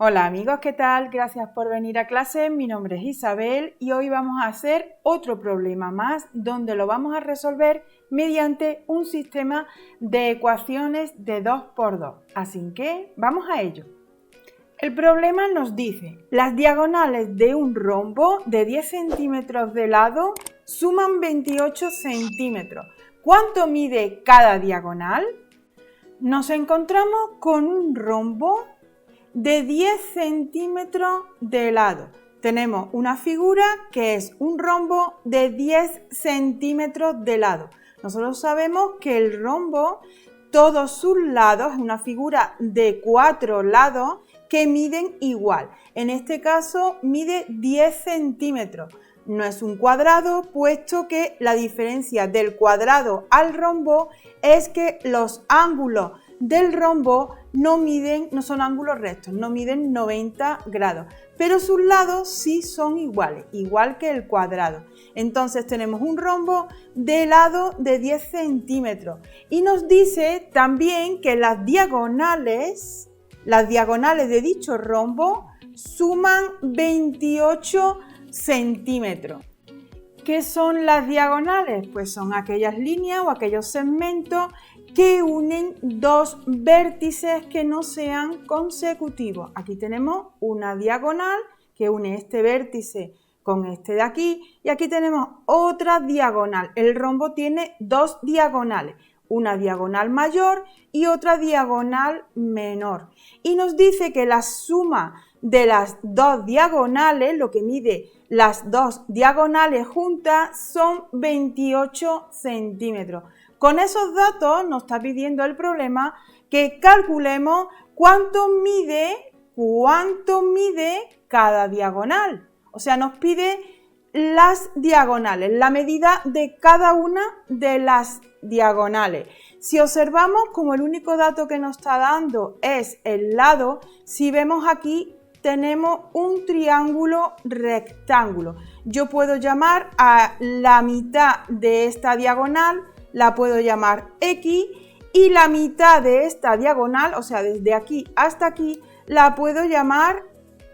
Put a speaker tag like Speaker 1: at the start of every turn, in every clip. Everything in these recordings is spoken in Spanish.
Speaker 1: Hola amigos, ¿qué tal? Gracias por venir a clase. Mi nombre es Isabel y hoy vamos a hacer otro problema más donde lo vamos a resolver mediante un sistema de ecuaciones de 2 por 2. Así que vamos a ello. El problema nos dice, las diagonales de un rombo de 10 centímetros de lado suman 28 centímetros. ¿Cuánto mide cada diagonal? Nos encontramos con un rombo de 10 centímetros de lado. Tenemos una figura que es un rombo de 10 centímetros de lado. Nosotros sabemos que el rombo, todos sus lados, es una figura de 4 lados que miden igual. En este caso mide 10 centímetros. No es un cuadrado, puesto que la diferencia del cuadrado al rombo es que los ángulos del rombo no son ángulos rectos, no miden 90 grados, pero sus lados sí son iguales, igual que el cuadrado. Entonces tenemos un rombo de lado de 10 centímetros y nos dice también que las diagonales de dicho rombo suman 28 centímetros. ¿Qué son las diagonales? Pues son aquellas líneas o aquellos segmentos que unen dos vértices que no sean consecutivos. Aquí tenemos una diagonal que une este vértice con este de aquí y aquí tenemos otra diagonal. El rombo tiene dos diagonales, una diagonal mayor y otra diagonal menor. Y nos dice que la suma de las dos diagonales, lo que mide las dos diagonales juntas, son 28 centímetros. Con esos datos nos está pidiendo el problema que calculemos cuánto mide cada diagonal. O sea, nos pide las diagonales, la medida de cada una de las diagonales. Si observamos, como el único dato que nos está dando es el lado, si vemos aquí tenemos un triángulo rectángulo. Yo puedo llamar a la mitad de esta diagonal, la puedo llamar X, y la mitad de esta diagonal, o sea, desde aquí hasta aquí, la puedo llamar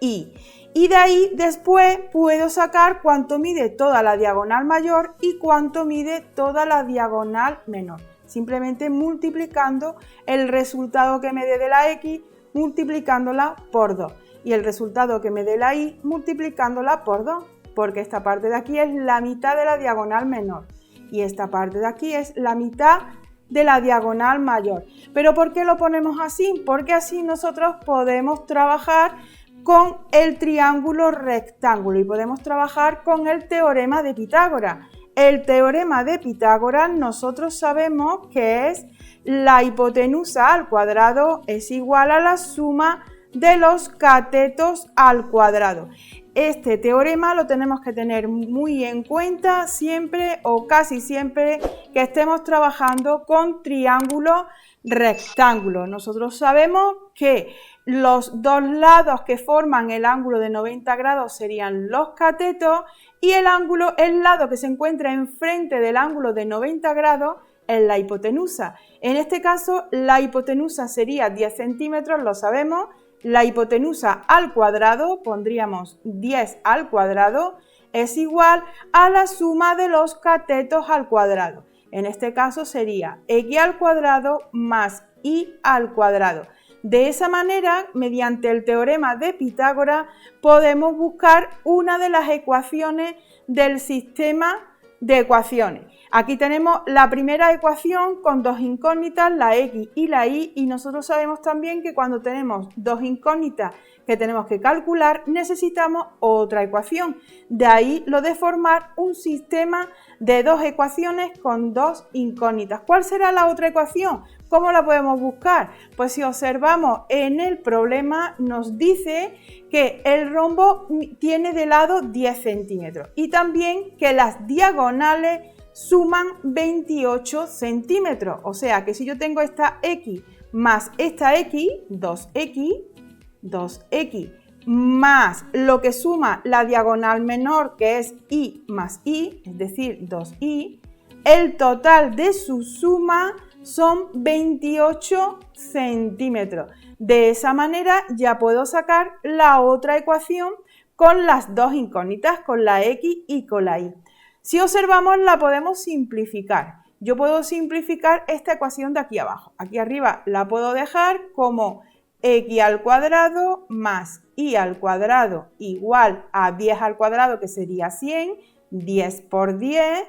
Speaker 1: Y. Y de ahí después puedo sacar cuánto mide toda la diagonal mayor y cuánto mide toda la diagonal menor. Simplemente multiplicando el resultado que me dé de la X, multiplicándola por 2. Y el resultado que me dé la Y, multiplicándola por 2. Porque esta parte de aquí es la mitad de la diagonal menor. Y esta parte de aquí es la mitad de la diagonal mayor. ¿Pero por qué lo ponemos así? Porque así nosotros podemos trabajar con el triángulo rectángulo y podemos trabajar con el teorema de Pitágoras. El teorema de Pitágoras nosotros sabemos que es la hipotenusa al cuadrado es igual a la suma de los catetos al cuadrado. Este teorema lo tenemos que tener muy en cuenta siempre o casi siempre que estemos trabajando con triángulos rectángulos. Nosotros sabemos que los dos lados que forman el ángulo de 90 grados serían los catetos y el lado que se encuentra enfrente del ángulo de 90 grados es la hipotenusa. En este caso la hipotenusa sería 10 centímetros, lo sabemos. La hipotenusa al cuadrado, pondríamos 10 al cuadrado, es igual a la suma de los catetos al cuadrado. En este caso sería X al cuadrado más Y al cuadrado. De esa manera, mediante el teorema de Pitágoras, podemos buscar una de las ecuaciones del sistema de ecuaciones. Aquí tenemos la primera ecuación con dos incógnitas, la X y la Y, y nosotros sabemos también que cuando tenemos dos incógnitas que tenemos que calcular, necesitamos otra ecuación. De ahí lo de formar un sistema de dos ecuaciones con dos incógnitas. ¿Cuál será la otra ecuación? ¿Cómo la podemos buscar? Pues si observamos en el problema nos dice que el rombo tiene de lado 10 centímetros y también que las diagonales suman 28 centímetros. O sea que si yo tengo esta X más esta X, 2X, más lo que suma la diagonal menor que es Y más Y, es decir, 2Y, el total de su suma son 28 centímetros. De esa manera ya puedo sacar la otra ecuación con las dos incógnitas, con la x y con la y. Si observamos, la podemos simplificar. Yo puedo simplificar esta ecuación de aquí abajo. Aquí arriba la puedo dejar como x al cuadrado más y al cuadrado igual a 10 al cuadrado, que sería 100, 10 por 10.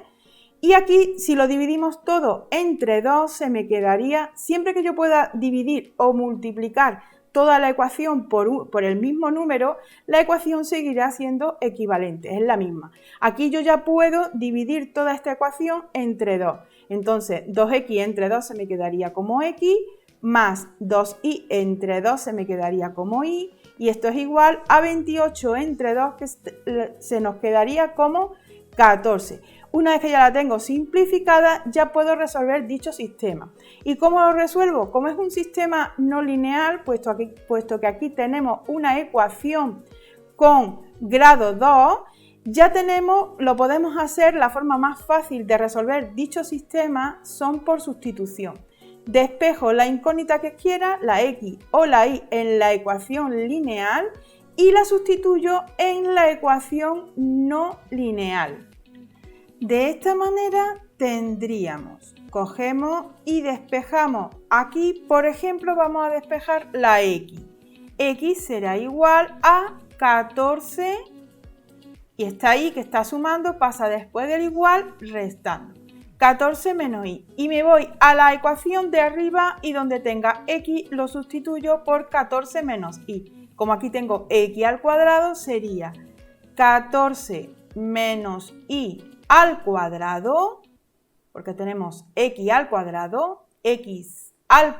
Speaker 1: Y aquí, si lo dividimos todo entre 2, se me quedaría, siempre que yo pueda dividir o multiplicar toda la ecuación por el mismo número, la ecuación seguirá siendo equivalente, es la misma. Aquí yo ya puedo dividir toda esta ecuación entre 2. Entonces, 2x entre 2 se me quedaría como x, más 2y entre 2 se me quedaría como y esto es igual a 28 entre 2, que se nos quedaría como 14. Una vez que ya la tengo simplificada, ya puedo resolver dicho sistema. ¿Y cómo lo resuelvo? Como es un sistema no lineal, puesto que aquí tenemos una ecuación con grado 2, ya lo podemos hacer, la forma más fácil de resolver dicho sistema son por sustitución. Despejo la incógnita que quiera, la x o la y, en la ecuación lineal y la sustituyo en la ecuación no lineal. De esta manera tendríamos, cogemos y despejamos. Aquí, por ejemplo, vamos a despejar la x. X será igual a 14 y está ahí que está sumando, pasa después del igual restando. 14 menos y. Y me voy a la ecuación de arriba y donde tenga x lo sustituyo por 14 menos y. Como aquí tengo x al cuadrado, sería 14 menos y al cuadrado, porque tenemos x al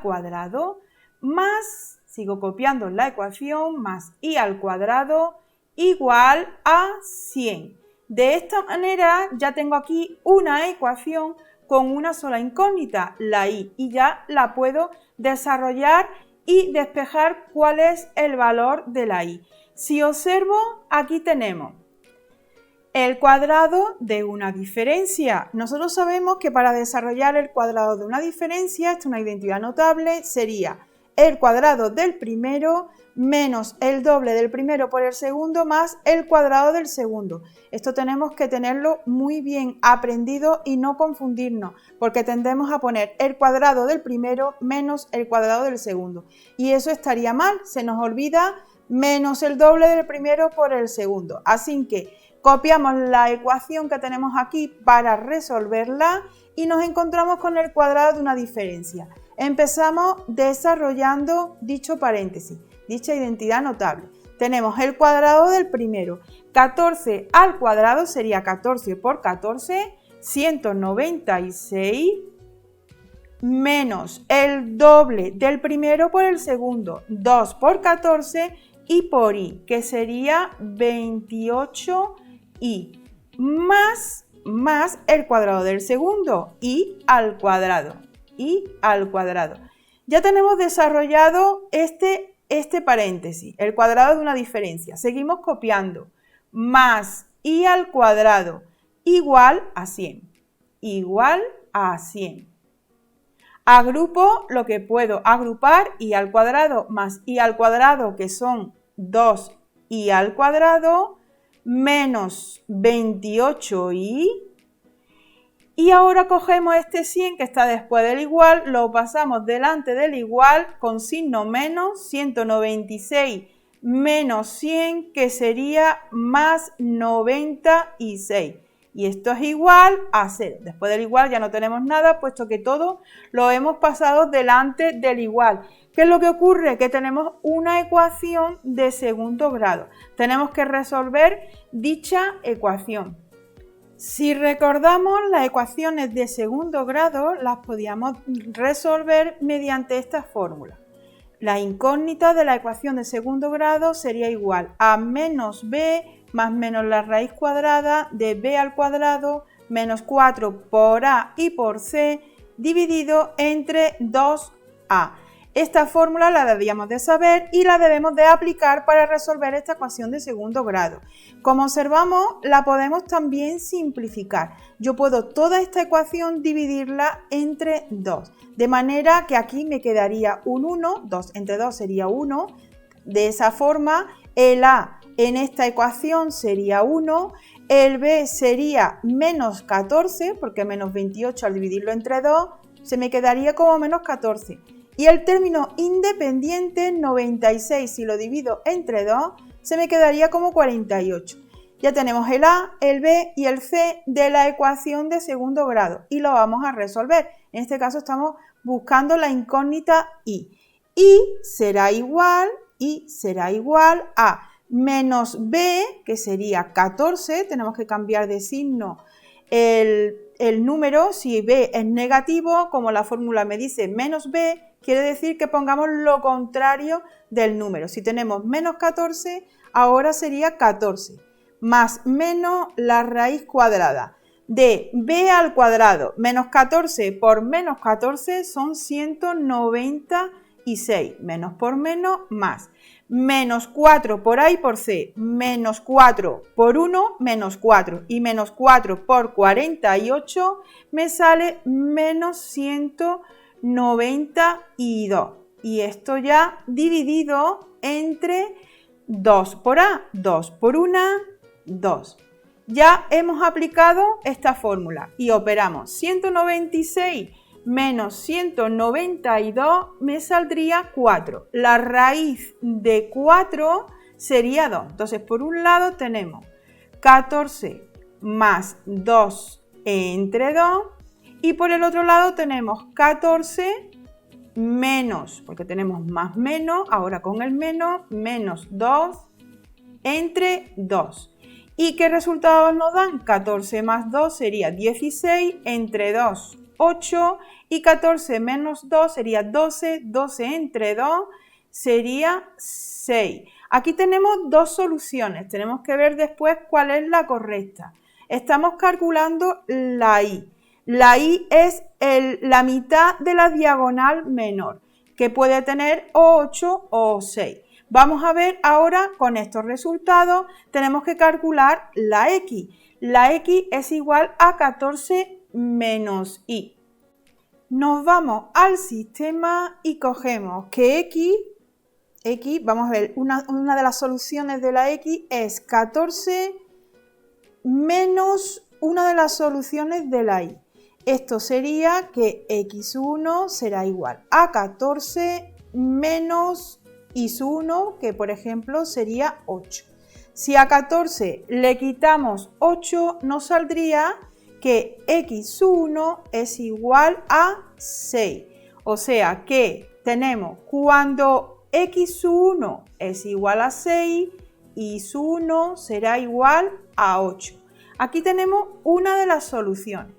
Speaker 1: cuadrado, más, sigo copiando la ecuación, más y al cuadrado igual a 100. De esta manera ya tengo aquí una ecuación con una sola incógnita, la y ya la puedo desarrollar y despejar cuál es el valor de la y. Si observo, aquí tenemos el cuadrado de una diferencia. Nosotros sabemos que para desarrollar el cuadrado de una diferencia, esta es una identidad notable, sería el cuadrado del primero menos el doble del primero por el segundo más el cuadrado del segundo. Esto tenemos que tenerlo muy bien aprendido y no confundirnos, porque tendemos a poner el cuadrado del primero menos el cuadrado del segundo. Y eso estaría mal, se nos olvida menos el doble del primero por el segundo. Así que copiamos la ecuación que tenemos aquí para resolverla y nos encontramos con el cuadrado de una diferencia. Empezamos desarrollando dicho paréntesis, dicha identidad notable. Tenemos el cuadrado del primero. 14 al cuadrado sería 14 por 14, 196, menos el doble del primero por el segundo, 2 por 14 y por y, que sería 28 y más el cuadrado del segundo, y al cuadrado. Ya tenemos desarrollado este paréntesis, el cuadrado de una diferencia. Seguimos copiando. Más y al cuadrado igual a 100. Agrupo lo que puedo agrupar, y al cuadrado más y al cuadrado, que son 2 y al cuadrado, menos 28y. Y ahora cogemos este 100 que está después del igual, lo pasamos delante del igual con signo menos, 196 menos 100, que sería más 96. Y esto es igual a 0. Después del igual ya no tenemos nada, puesto que todo lo hemos pasado delante del igual. ¿Qué es lo que ocurre? Que tenemos una ecuación de segundo grado. Tenemos que resolver dicha ecuación. Si recordamos, las ecuaciones de segundo grado las podíamos resolver mediante esta fórmula. La incógnita de la ecuación de segundo grado sería igual a menos b más menos la raíz cuadrada de b al cuadrado menos 4 por a y por c dividido entre 2a. Esta fórmula la debíamos de saber y la debemos de aplicar para resolver esta ecuación de segundo grado. Como observamos, la podemos también simplificar. Yo puedo toda esta ecuación dividirla entre 2, de manera que aquí me quedaría un 1, 2 entre 2 sería 1. De esa forma, el A en esta ecuación sería 1, el B sería menos 14, porque menos 28 al dividirlo entre 2, se me quedaría como menos 14. Y el término independiente, 96, si lo divido entre 2, se me quedaría como 48. Ya tenemos el A, el B y el C de la ecuación de segundo grado y lo vamos a resolver. En este caso estamos buscando la incógnita I. I será igual a menos B, que sería 14, tenemos que cambiar de signo el número, si B es negativo, como la fórmula me dice menos B, quiere decir que pongamos lo contrario del número. Si tenemos menos 14, ahora sería 14, más menos la raíz cuadrada de B al cuadrado, menos 14 por menos 14 son 196, menos por menos, más. Menos 4 por A y por C, menos 4 por 1, menos 4. Y menos 4 por 48 me sale menos 192. Y esto ya dividido entre 2 por A, 2 por 1, 2. Ya hemos aplicado esta fórmula y operamos 196 menos 192 me saldría 4. La raíz de 4 sería 2. Entonces, por un lado tenemos 14 más 2 entre 2 y por el otro lado tenemos 14 menos, porque tenemos más menos, ahora con el menos 2 entre 2. ¿Y qué resultados nos dan? 14 más 2 sería 16, entre 2, 8, y 14 menos 2 sería 12, 12 entre 2 sería 6. Aquí tenemos dos soluciones, tenemos que ver después cuál es la correcta. Estamos calculando la I. La I es la mitad de la diagonal menor, que puede tener o 8 o 6. Vamos a ver ahora con estos resultados, tenemos que calcular la X. La X es igual a 14 menos I. Nos vamos al sistema y cogemos que X, vamos a ver, una de las soluciones de la X es 14 menos una de las soluciones de la Y. Esto sería que X1 será igual a 14 menos I1, que por ejemplo sería 8. Si a 14 le quitamos 8, nos saldría que X1 es igual a 6. O sea que tenemos cuando X1 es igual a 6, Y1 será igual a 8. Aquí tenemos una de las soluciones.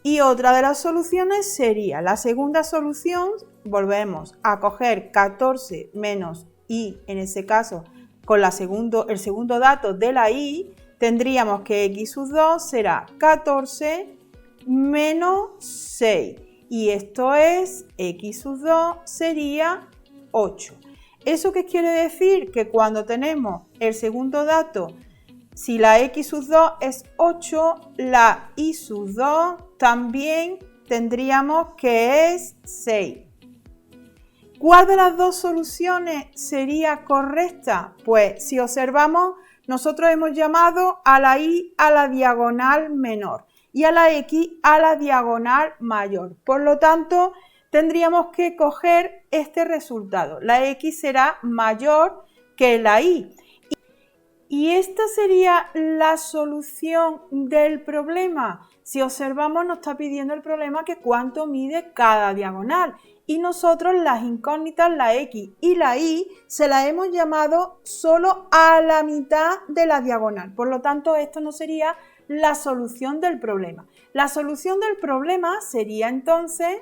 Speaker 1: Y otra de las soluciones sería la segunda solución, volvemos a coger 14 menos I, en ese caso con el segundo dato de la I, tendríamos que X2 será 14 menos 6 y esto es X2 sería 8. ¿Eso qué quiere decir? Que cuando tenemos el segundo dato, si la X2 es 8, la Y2 también tendríamos que es 6. ¿Cuál de las dos soluciones sería correcta? Pues si observamos, nosotros hemos llamado a la Y a la diagonal menor y a la X a la diagonal mayor. Por lo tanto, tendríamos que coger este resultado. La X será mayor que la Y. ¿Y esta sería la solución del problema? Si observamos, nos está pidiendo el problema que cuánto mide cada diagonal. Y nosotros las incógnitas, la X y la Y, se las hemos llamado solo a la mitad de la diagonal. Por lo tanto, esto no sería la solución del problema. La solución del problema sería entonces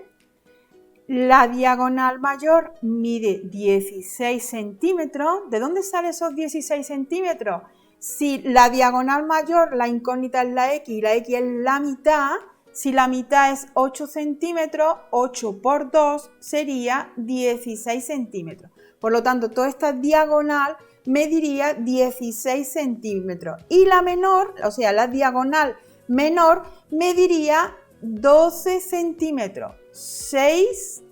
Speaker 1: la diagonal mayor mide 16 centímetros. ¿De dónde salen esos 16 centímetros? Si la diagonal mayor, la incógnita es la X y la X es la mitad, Si la mitad es 8 centímetros, 8 por 2 sería 16 centímetros. Por lo tanto, toda esta diagonal mediría 16 centímetros. Y la menor, o sea, la diagonal menor, mediría 12 centímetros. 6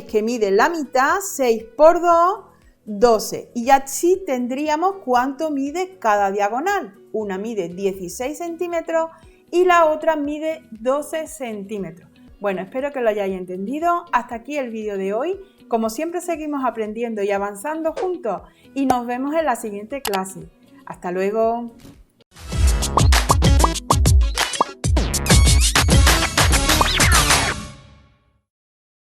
Speaker 1: que mide la mitad, 6 por 2, 12. Y así tendríamos cuánto mide cada diagonal. Una mide 16 centímetros y la otra mide 12 centímetros. Bueno, espero que lo hayáis entendido. Hasta aquí el vídeo de hoy. Como siempre seguimos aprendiendo y avanzando juntos y nos vemos en la siguiente clase. ¡Hasta luego!